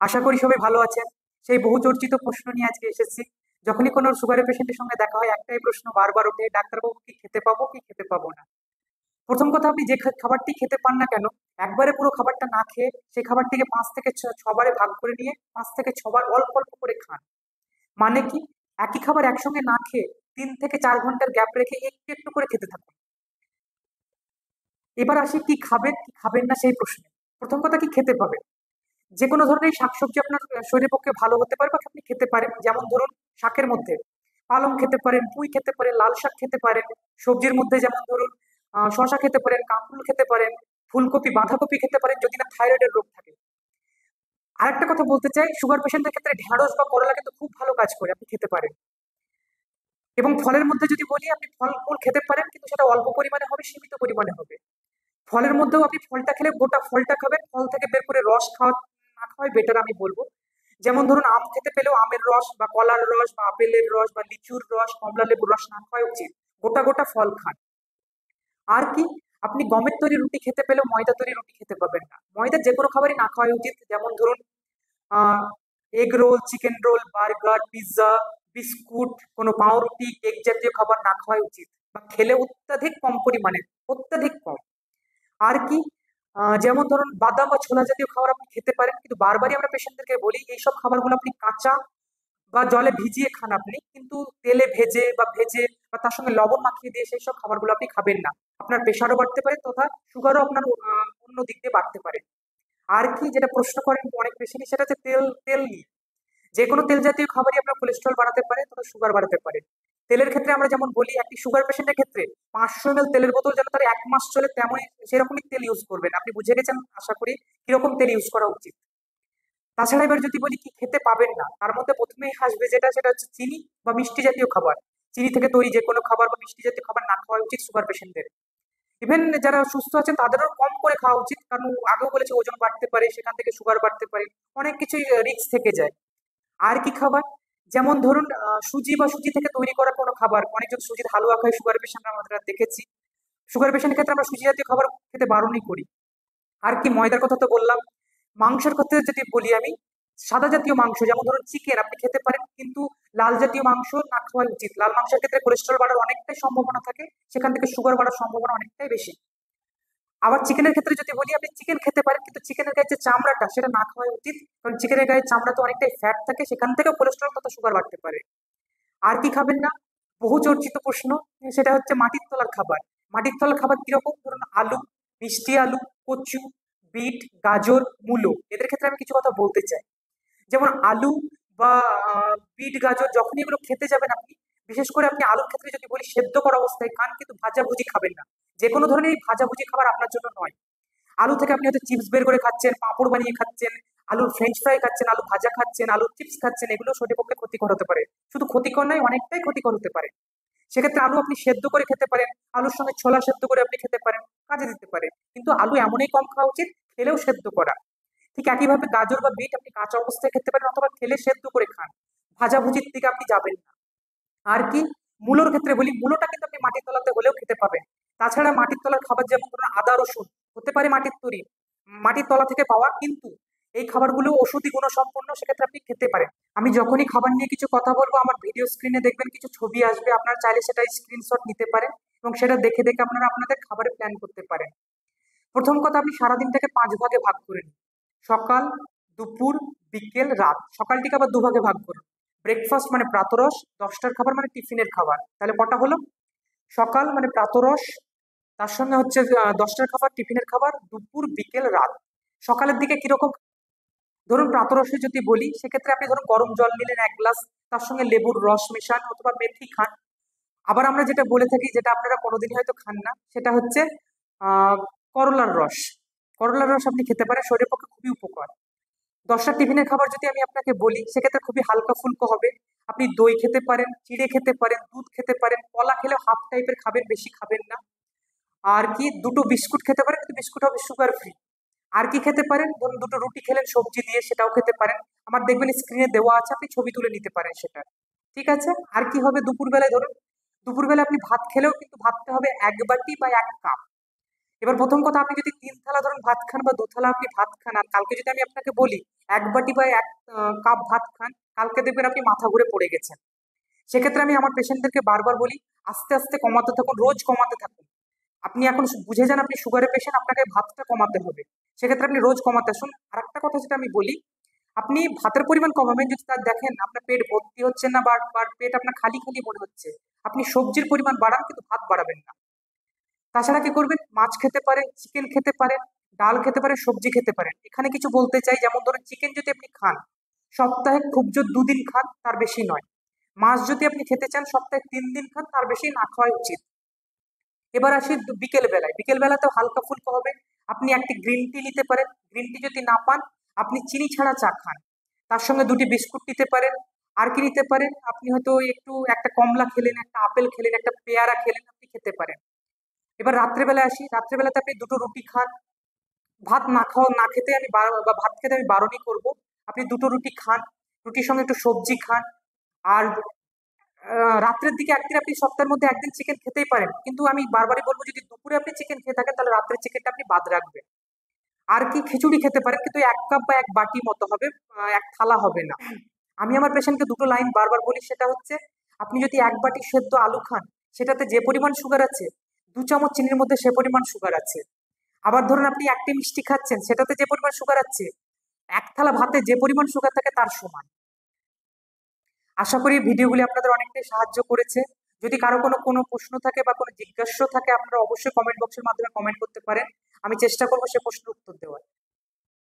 আশা করি সবাই ভালো আছেন। সেই বহু চর্চিত প্রশ্ন নিয়ে আজকে এসেছি। যখনই কোনো সুগারের পেশেন্টের সঙ্গে দেখা হয়, একটাই প্রশ্ন বারবার ওঠে, ডাক্তারবাবু কি খেতে পাবো কি খেতে পাবো না। প্রথম কথা, আপনি যে খাবারটি খেতে পান না কেন, একবারে পুরো খাবারটা না খেয়ে সেই খাবারটিকে 5 থেকে 6 বারে ভাগ করে নিয়ে 5 থেকে 6 বার অল্প অল্প করে খান। মানে কি, একই খাবার একসঙ্গে না খেয়ে 3 থেকে 4 ঘন্টার গ্যাপ রেখে একটু একটু করে খেতে থাকুন। এবার আসি কি খাবেন কি খাবেন না সেই প্রশ্নে। প্রথম কথা, কি খেতে পাবেন। যে কোনো ধরনের শাকসবজি আপনার শরীরের পক্ষে ভালো হতে পারে বা আপনি খেতে পারেন। যেমন ধরুন, শাকের মধ্যে পালং খেতে পারেন, পুঁই খেতে পারেন, লাল শাক খেতে পারেন। সবজির মধ্যে যেমন ধরুন শশা খেতে পারেন, কাঁকরোল খেতে পারেন, ফুলকপি বাঁধাকপি খেতে পারেন যদি না থাইরয়েডের রোগ থাকে। আরেকটা কথা বলতে চাই, সুগার পেশেন্টের ক্ষেত্রে ঢেঁড়স বা করলা কিন্তু খুব ভালো কাজ করে, আপনি খেতে পারেন। এবং ফলের মধ্যে যদি বলি, আপনি ফল ফুল খেতে পারেন, কিন্তু সেটা অল্প পরিমাণে হবে, সীমিত পরিমাণে হবে। ফলের মধ্যেও আপনি ফলটা খেলে গোটা ফলটা খাবেন, ফল থেকে বের করে রস খাওয়া না খাওয়াই বেটার আমি বলবো। যেমন ধরুন, আম খেতে পেলেও আমের রস বা কলার রস বা আপেলের রস বা লিচুর রস, কমলা লেবুর রস না খাওয়া উচিত। গোটা গোটা ফল খান। আর কি, আপনি গমের তৈরি রুটি খেতে পেলেও ময়দা তৈরি রুটি খেতে পাবেন না। ময়দা যে কোনো খাবারই না খাওয়াই উচিত। যেমন ধরুন আহ egg roll, chicken roll, burger, pizza, biscuit, কোনো পাউরুটি, কেক জাতীয় খাবার না খাওয়াই উচিত, বা খেলে অত্যাধিক কম পরিমাণে, অত্যাধিক কম। আর কি, যেমন ধরুন বাদাম বা ছোলা জাতীয় খাবার আপনি খেতে পারেন, কিন্তু বারবারই আমরা পেশেন্টদেরকে বলি এইসব খাবারগুলো আপনি কাঁচা বা জলে ভিজিয়ে খান আপনি, কিন্তু তেলে ভেজে বা ভেজে বা তার সঙ্গে লবণ মাখিয়ে দিয়ে সেই সব খাবারগুলো আপনি খাবেন না। আপনার প্রেশারও বাড়তে পারে তথা সুগারও আপনার অন্য দিক দিয়ে বাড়তে পারে। আর কি, যেটা প্রশ্ন করেন অনেক পেশেন্টই, সেটা হচ্ছে তেল। তেল নিয়ে যে কোনো তেল জাতীয় খাবারই আপনার কোলেস্ট্রল বাড়াতে পারে তথা সুগার বাড়াতে পারে। তেলের ক্ষেত্রে আমরা যেমন বলি, একটি সুগার পেশেন্টের ক্ষেত্রে 500 ml তেলের বোতল যেন তার 1 মাস চলে, তেমনই সেরকমই তেল ইউজ করবেন। আপনি বুঝে গেছেন আশা করি কিরকম তেল ইউজ করা উচিত। তাছাড়া এবার যদি বলি কি খেতে পাবেন না, তার মধ্যে প্রথমেই আসবে যেটা, সেটা হচ্ছে চিনি বা মিষ্টি জাতীয় খাবার। চিনি থেকে তৈরি যে কোনো খাবার বা মিষ্টি জাতীয় খাবার না খাওয়া উচিত সুগার পেশেন্টদের। ইভেন যারা সুস্থ আছেন তাদেরও কম করে খাওয়া উচিত, কারণ আগেও বলেছে ওজন বাড়তে পারে, সেখান থেকে সুগার বাড়তে পারে, অনেক কিছুই রিস্ক থেকে যায়। আর কি খাবার, যেমন ধরুন সুজি বা সুজি থেকে তৈরি করা কোনো খাবার। অনেকজন সুজির হালুয়া খায় সুগার পেশেন্ট, আমরা দেখেছি। সুগার পেশেন্টের ক্ষেত্রে আমরা সুজি জাতীয় খাবার খেতে বারণই করি। আর কি, ময়দার কথা তো বললাম। মাংসের ক্ষেত্রে যদি বলি আমি, সাদা জাতীয় মাংস যেমন ধরুন চিকেন আপনি খেতে পারেন, কিন্তু লাল জাতীয় মাংস না খাওয়া উচিত। লাল মাংসের ক্ষেত্রে কোলেস্ট্রল বাড়ার অনেকটাই সম্ভাবনা থাকে, সেখান থেকে সুগার বাড়ার সম্ভাবনা অনেকটাই বেশি। আবার চিকেনের ক্ষেত্রে যদি বলি, আপনি চিকেন খেতে পারেন, কিন্তু চিকেনের গায়ে যে চামড়াটা সেটা না খাওয়া উচিত, কারণ চিকেনের গায়ে চামড়াতে অনেকটাই ফ্যাট থাকে, সেখান থেকেও কোলেস্ট্রল তথা সুগার বাড়তে পারে। আর কি খাবেন না, বহু চর্চিত প্রশ্ন, সেটা হচ্ছে মাটির তলার খাবার। মাটির তলার খাবার কিরকম, ধরুন আলু, মিষ্টি আলু, কচু, বিট, গাজর, মূলো। এদের ক্ষেত্রে আমি কিছু কথা বলতে চাই। যেমন আলু বা বিট, গাজর যখনই এগুলো খেতে যাবেন আপনি, বিশেষ করে আপনি আলুর ক্ষেত্রে যদি বলি সেদ্ধ করা অবস্থায় খান, কিন্তু ভাজাভুজি খাবেন না। যে কোনো ধরনের ভাজাভুজি খাবার আপনার জন্য নয়। আলু থেকে আপনি হয়তো চিপস বের করে খাচ্ছেন, পাঁপড় বানিয়ে খাচ্ছেন, আলুর ফ্রেঞ্চ ফ্রাই খাচ্ছেন, আলু ভাজা খাচ্ছেন, আলুর চিপস খাচ্ছেন, এগুলো শরীরের পক্ষে ক্ষতিকর হতে পারে। শুধু ক্ষতিকর নয়, অনেকটাই ক্ষতিকর হতে পারে। সেক্ষেত্রে আলু আপনি সেদ্ধ করে খেতে পারেন, আলুর সঙ্গে ছোলা সেদ্ধ করে আপনি খেতে পারেন, কাজে দিতে পারে। কিন্তু আলু এমনই কম খাওয়া উচিত, খেলেও সেদ্ধ করা। ঠিক একইভাবে গাজর বা বিট আপনি কাঁচা অবস্থায় খেতে পারেন, অথবা খেলে সেদ্ধ করে খান। ভাজাভুজির দিকে আপনি যাবেন না। আর কি, মূলোর ক্ষেত্রে বলি, মূলোটা কিন্তু আপনি মাটির তলাতে হলেও খেতে পাবেন। তাছাড়া মাটির তলার খাবার যেমন ধরুন আদা রসুন, হতে পারে মাটির তৈরি, মাটির তলা থেকে পাওয়া, কিন্তু এই খাবারগুলো ওষুধি গুণসম্পন্ন, সেক্ষেত্রে আপনি খেতে পারেন। আমি যখনই খাবার নিয়ে কিছু কথা বলবো, আমার ভিডিও স্ক্রিনে দেখবেন কিছু ছবি আসবে, আপনারা চাইলে সেটা স্ক্রিনশট নিতে পারেন এবং সেটা দেখে দেখে আপনারা আপনাদের খাবারের প্ল্যান করতে পারেন। প্রথম কথা, আপনি সারাদিনটাকে 5 ভাগে ভাগ করে নিন। সকাল, দুপুর, বিকেল, রাত। সকালটিকে আবার 2 ভাগে ভাগ করুন। ব্রেকফাস্ট মানে প্রাতরস, 10টার খাবার মানে টিফিনের খাবার। তাহলে কটা হলো, সকাল মানে প্রাতরস, তার সঙ্গে হচ্ছে 10টার খাবার টিফিনের খাবার, দুপুর, বিকেল, রাত। সকালের দিকে কিরকম, ধরুন প্রাতরসে যদি বলি, সেক্ষেত্রে আপনি ধরুন গরম জল নিলেন 1 গ্লাস, তার সঙ্গে লেবুর রস মেশান অথবা মেথি খান। আবার আমরা যেটা বলে থাকি, যেটা আপনারা কোনোদিনই হয়তো খান না, সেটা হচ্ছে আহ করলার রস। করলার রস আপনি খেতে পারেন, শরীরের পক্ষে খুবই উপকার। 10টা টিফিনের খাবার যদি আমি আপনাকে বলি, সেক্ষেত্রে খুবই হালকা ফুলকো হবে। আপনি দই খেতে পারেন, চিড়ে খেতে পারেন, দুধ খেতে পারেন, কলা খেলেও হাফ টাইপের খাবেন, বেশি খাবেন না। আর কি, দুটো বিস্কুট খেতে পারেন, কিন্তু বিস্কুট হবে সুগার ফ্রি। আর কি খেতে পারেন, ধরুন দুটো রুটি খেলেন সবজি দিয়ে, সেটাও খেতে পারেন। আমার দেখবেন স্ক্রিনে দেওয়া আছে, আপনি ছবি তুলে নিতে পারেন সেটা। ঠিক আছে। আর কি হবে, দুপুরবেলায় ধরুন দুপুরবেলা আপনি ভাত খেলেও কিন্তু ভাতটা হবে 1 বাটি বা 1 কাপ। এবার প্রথম কথা, আপনি যদি 3 থালা ধরুন ভাত খান বা 2 থালা আপনি ভাত খান, আর কালকে যদি আমি আপনাকে বলি 1 বাটি বা 1 কাপ ভাত খান, কালকে দেখবেন আপনি মাথা ঘুরে পড়ে গেছেন। সেক্ষেত্রে আমি আমার পেশেন্টদেরকে বারবার বলি, আস্তে আস্তে কমাতে থাকুন, রোজ কমাতে থাকুন। আপনি এখন বুঝে যান আপনি সুগারের পেশেন্ট, আপনাকে ভাতটা কমাতে হবে। সেক্ষেত্রে আপনি রোজ কমাতে আসুন। আর একটা কথা যেটা আমি বলি, আপনি ভাতের পরিমাণ কমাবেন যদি তার দেখেন আপনার পেট ভর্তি হচ্ছে না বা পেট আপনার খালি খালি মনে হচ্ছে, আপনি সবজির পরিমাণ বাড়ান, কিন্তু ভাত বাড়াবেন না। তাছাড়া কি করবেন, মাছ খেতে পারেন, চিকেন খেতে পারেন, ডাল খেতে পারেন, সবজি খেতে পারেন। এখানে কিছু বলতে চাই, যেমন ধরুন চিকেন যদি আপনি খান, সপ্তাহে খুব জোর 2 দিন খান, তার বেশি নয়। মাছ যদি আপনি খেতে চান, সপ্তাহে 3 দিন খান, তার বেশি না খাওয়াই উচিত। এবার আসি বিকেল বেলায়, বিকেল বেলাতেও হালকা ফুলকা হবে। আপনি একটি গ্রিন টি নিতে পারেন, গ্রিন টি যদি না পান আপনি চিনি ছাড়া চা খান, তার সঙ্গে 2টি বিস্কুট নিতে পারেন। আর কি নিতে পারেন, আপনি হয়তো একটু একটা কমলা খেলেন, একটা আপেল খেলেন, একটা পেয়ারা খেলেন, আপনি খেতে পারেন। এবার রাত্রেবেলায় আসি, রাত্রেবেলাতে আপনি 2টো রুটি খান। ভাত না খাওয়া না খেতে আমি বা ভাত খেতে আমি বারণই করব। আপনি 2টো রুটি খান, রুটির সঙ্গে একটু সবজি খান। আর রাত্রের দিকে একদিন আপনি সপ্তাহের মধ্যে একদিন চিকেন খেতেই পারেন, কিন্তু আমি বারবারই বলবো যদি দুপুরে আপনি চিকেন খেয়ে থাকেন তাহলে রাত্রের চিকেনটা আপনি বাদ রাখবেন। আর কি, খিচুড়ি খেতে পারেন, কিন্তু 1 কাপ বা 1 বাটি মতো হবে, 1 থালা হবে না। আমি আমার পেশেন্টকে 2টো লাইন বারবার বলি, সেটা হচ্ছে আপনি যদি 1 বাটি সেদ্ধ আলু খান, সেটাতে যে পরিমাণ সুগার আছে 2 চামচ চিনির মধ্যে সে পরিমাণ সুগার আছে। আবার ধরুন আপনি একটি মিষ্টি খাচ্ছেন, সেটাতে যে পরিমাণ সুগার আছে 1 থালা ভাতে যে পরিমাণ সুগার থাকে তার সমান। আশা করি ভিডিওগুলি আপনাদের অনেকটাই সাহায্য করেছে। যদি কারো কোনো কোনো প্রশ্ন থাকে বা কোনো জিজ্ঞাসা থাকে, আপনারা অবশ্যই কমেন্ট বক্সের মাধ্যমে কমেন্ট করতে পারেন। আমি চেষ্টা করবো সে প্রশ্নের উত্তর দেওয়ার।